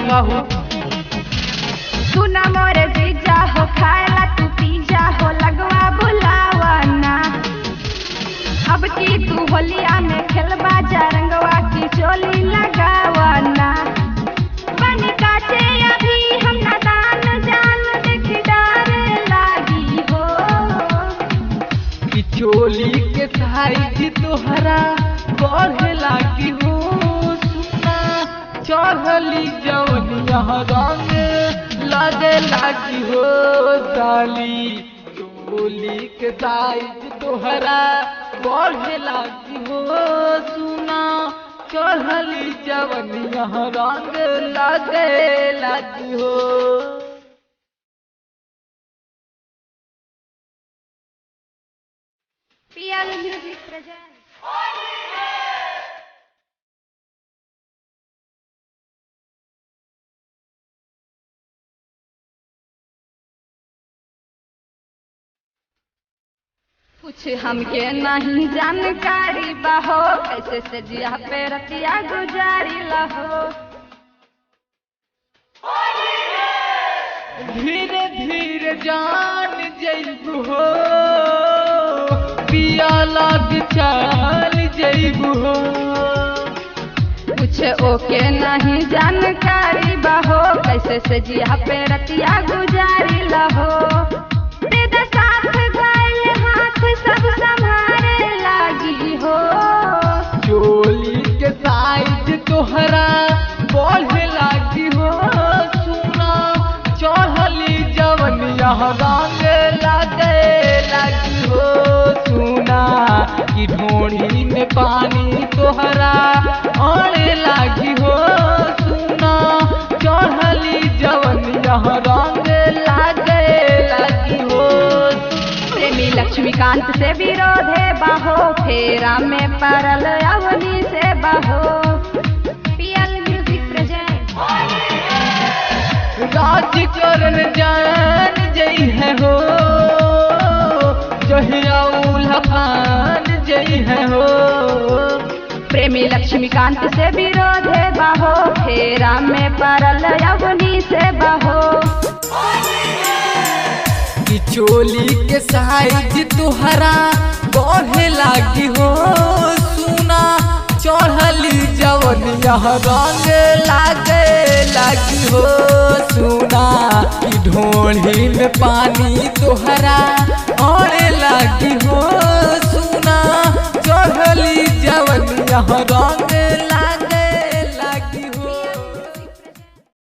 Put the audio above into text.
कहू सुना मोरे जीजा हो खाएला तू पिज्जा हो लगवा बुलावना अब की तू होलिया में खेलबा जा रंगवा की चोली लगावना बनी काचे अभी हम नादान जान देख डर लागी हो कि चोली के साइज तोहरा बढ़े लागी हो सुना चढ़ली जवनिया रंग लगे लागी हो साली चोली के साइज तोहरा बढ़े लागी हो सुना चढ़ली जवनिया रंग लगे लागी हो। PL Music presents कुछ हमके नहीं जानकारी बाहो कैसे से जिया पे रतिया गुजारी लहो धीरे धीरे जान जइबू हो पिया लाग चल जइबू हो कुछ ओके नहीं जानकारी बाहो कैसे से जिया पे रतिया गुजारी लहो दे साथ गए हाथ सब संभारे लागी हो चोली के साइज तोहरा बढ़े लागी हो सुना चढ़ली जवनिया रंग लगे लागी हो सुना कि ढोढ़ी में पानी तोहरा आने लागी हो सुना चढ़ली जवनिया रंग लगे लागी हो। प्रेमी लक्ष्मीकांत से विरोध है बाहो फेरा में परल अवनी से बाहो PL म्यूजिक प्रेजेंट राजकरण जान जई है हो जहिया उल्हान जई है हो प्रेमी लक्ष्मीकांत से विरोध है बाहो फेरा में परल अवनी से बाहो कि चोली के साइज तोहरा बढ़े लागी हो सुना चढ़ली जवनिया रंग लागे लागी हो सुना कि ढोढ़ी में पानी तोहरा आने लागी हो सुना चढ़ली जवनिया रंग